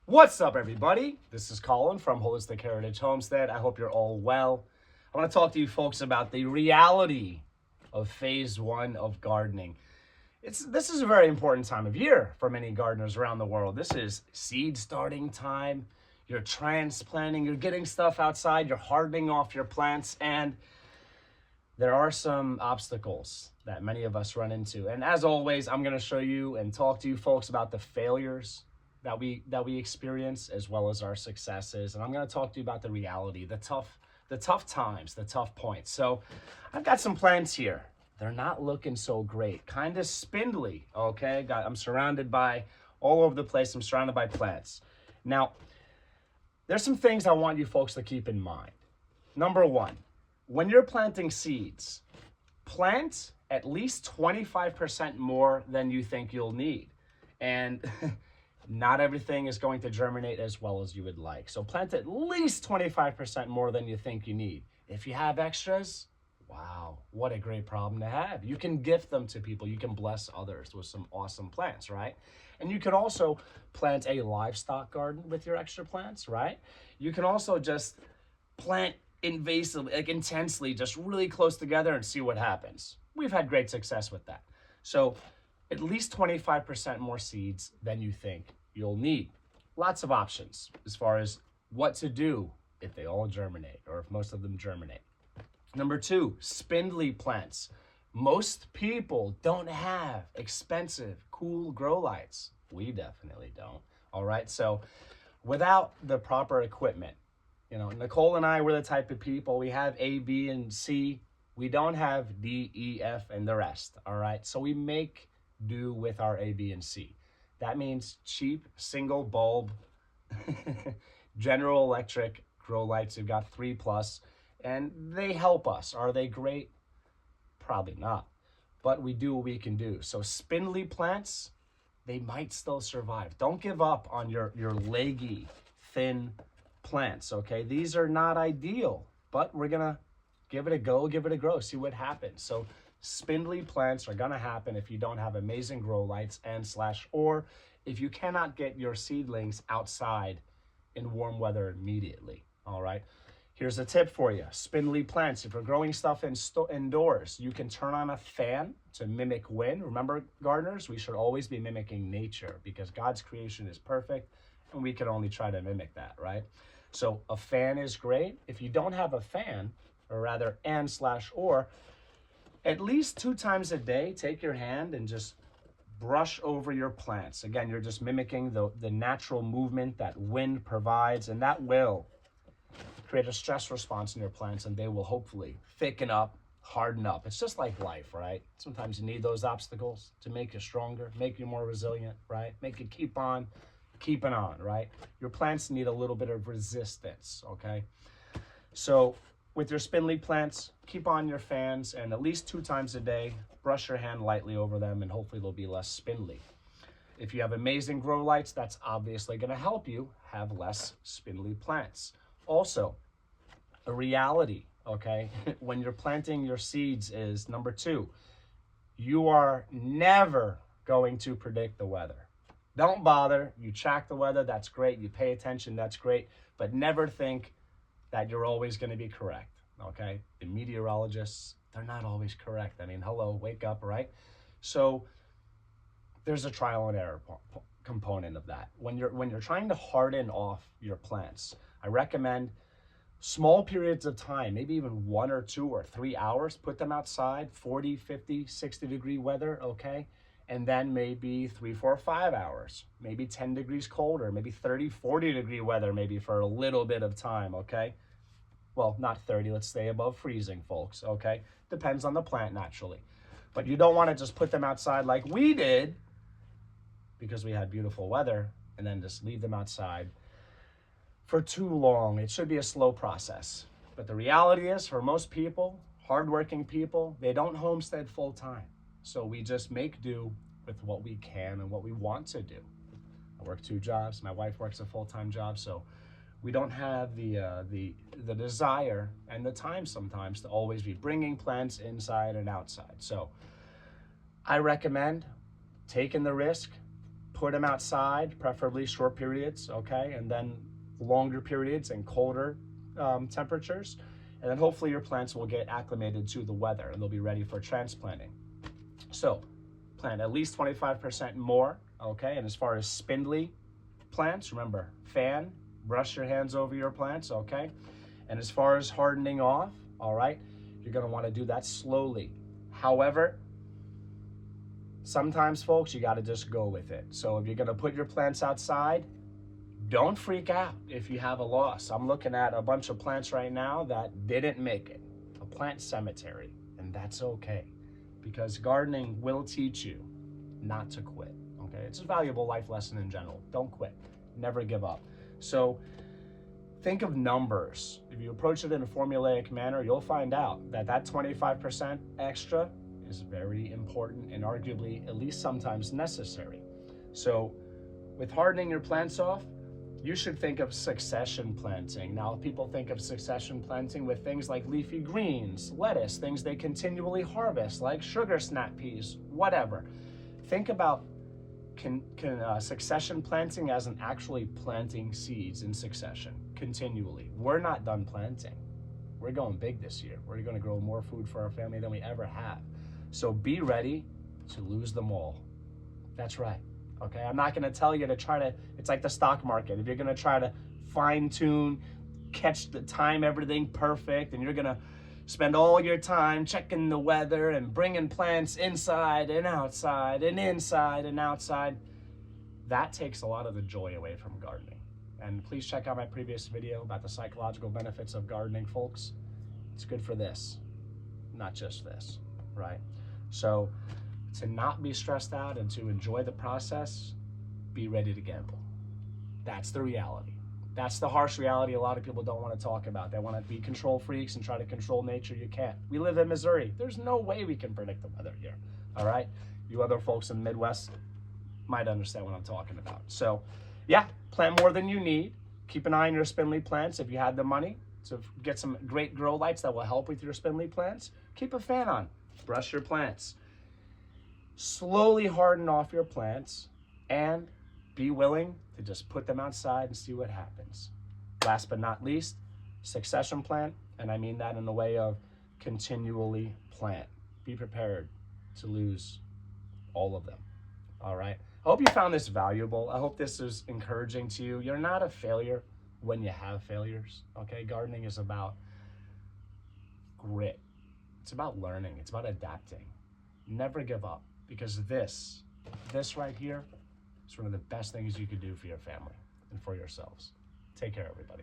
What's up, everybody? This is Colin from Holistic Heritage Homestead. I hope you're all well. I want to talk to you folks about the reality of phase one of gardening. This is a very important time of year for many gardeners around the world. This is seed starting time. You're transplanting, you're getting stuff outside, you're hardening off your plants, and there are some obstacles that many of us run into. And as always, I'm going to show you and talk to you folks about the failures that we experience as well as our successes. And I'm going to talk to you about the reality, the tough times, the tough points. So I've got some plants here. They're not looking so great, kind of spindly, okay? I'm surrounded by, all over the place, I'm surrounded by plants. Now, there's some things I want you folks to keep in mind. Number one, when you're planting seeds, plant at least 25% more than you think you'll need. And not everything is going to germinate as well as you would like. So plant at least 25% more than you think you need. If you have extras, wow, what a great problem to have. You can gift them to people. You can bless others with some awesome plants, right? And you can also plant a livestock garden with your extra plants, right? You can also just plant invasively, like intensely, just really close together and see what happens. We've had great success with that. So at least 25% more seeds than you think you'll need. Lots of options as far as what to do if they all germinate or if most of them germinate. Number two, spindly plants. Most people don't have expensive, cool grow lights. We definitely don't. All right, so without the proper equipment, you know, Nicole and I, we're the type of people, we have A, B, and C. We don't have D, E, F, and the rest, all right? So we make do with our A, B, and C. That means cheap, single bulb, General Electric grow lights. We've got 3+, and they help us. Are they great? Probably not, but we do what we can do. So spindly plants, they might still survive. Don't give up on your leggy, thin plants, okay? These are not ideal, but we're gonna give it a go, give it a grow, see what happens. So spindly plants are gonna happen if you don't have amazing grow lights or if you cannot get your seedlings outside in warm weather immediately, all right? Here's a tip for you. Spindly plants, if you're growing stuff indoors, you can turn on a fan to mimic wind. Remember, gardeners, we should always be mimicking nature because God's creation is perfect and we can only try to mimic that, right? So a fan is great. If you don't have a fan, or rather or, at least 2 times a day, take your hand and just brush over your plants. Again, you're just mimicking the natural movement that wind provides, and that will create a stress response in your plants, and they will hopefully thicken up, harden up. It's just like life, right? Sometimes you need those obstacles to make you stronger, make you more resilient, right? Make you keep on keeping on, right? Your plants need a little bit of resistance, okay? So with your spindly plants, keep on your fans, and at least 2 times a day, brush your hand lightly over them, and hopefully they'll be less spindly. If you have amazing grow lights, that's obviously going to help you have less spindly plants. Also, a reality, okay, when you're planting your seeds is number 2, you are never going to predict the weather. Don't bother. You track the weather, that's great. You pay attention, that's great. But never think that you're always going to be correct, okay? The meteorologists, they're not always correct. I mean, hello, wake up, right? So there's a trial and error component of that. When you're trying to harden off your plants, I recommend small periods of time, maybe even 1 or 2 or 3 hours, put them outside, 40, 50, 60 degree weather, okay? And then maybe 3, 4, 5 hours, maybe 10 degrees colder, maybe 30, 40 degree weather, maybe for a little bit of time, okay? Well, not 30, let's stay above freezing, folks, okay? Depends on the plant, naturally. But you don't want to just put them outside like we did because we had beautiful weather and then just leave them outside for too long. It should be a slow process. But the reality is, for most people, hardworking people, they don't homestead full time. So we just make do with what we can and what we want to do. I work 2 jobs. My wife works a full-time job, so we don't have the desire and the time sometimes to always be bringing plants inside and outside. So I recommend taking the risk, put them outside, preferably short periods, okay? And then longer periods and colder temperatures. And then hopefully your plants will get acclimated to the weather and they'll be ready for transplanting. So plant at least 25% more, okay? And as far as spindly plants, remember, fan, brush your hands over your plants, okay? And as far as hardening off, all right, you're gonna wanna do that slowly. However, sometimes folks, you gotta just go with it. So if you're gonna put your plants outside, don't freak out if you have a loss. I'm looking at a bunch of plants right now that didn't make it, a plant cemetery, and that's okay, because gardening will teach you not to quit, okay? It's a valuable life lesson in general. Don't quit, never give up. So think of numbers. If you approach it in a formulaic manner, you'll find out that that 25% extra is very important and arguably, at least sometimes, necessary. So with hardening your plants off, you should think of succession planting. Now, people think of succession planting with things like leafy greens, lettuce, things they continually harvest, like sugar snap peas, whatever. Think about succession planting as in actually planting seeds in succession continually. We're not done planting. We're going big this year. We're going to grow more food for our family than we ever have. So be ready to lose them all. That's right. Okay, I'm not going to tell you to try to, it's like the stock market. If you're going to try to fine tune, catch the time, everything perfect, and you're going to spend all your time checking the weather and bringing plants inside and outside and inside and outside, that takes a lot of the joy away from gardening. And please check out my previous video about the psychological benefits of gardening, folks. It's good for this, not just this, right? So to not be stressed out and to enjoy the process, be ready to gamble. That's the reality. That's the harsh reality a lot of people don't want to talk about. They want to be control freaks and try to control nature. You can't. We live in Missouri. There's no way we can predict the weather here, all right? You other folks in the Midwest might understand what I'm talking about. So yeah, plant more than you need. Keep an eye on your spindly plants. If you had the money to get some great grow lights that will help with your spindly plants, keep a fan on. Brush your plants. Slowly harden off your plants and be willing to just put them outside and see what happens. Last but not least, succession plant, and I mean that in the way of continually plant. Be prepared to lose all of them, all right? I hope you found this valuable. I hope this is encouraging to you. You're not a failure when you have failures, okay? Gardening is about grit. It's about learning. It's about adapting. Never give up, because this right here, it's one of the best things you could do for your family and for yourselves. Take care, everybody.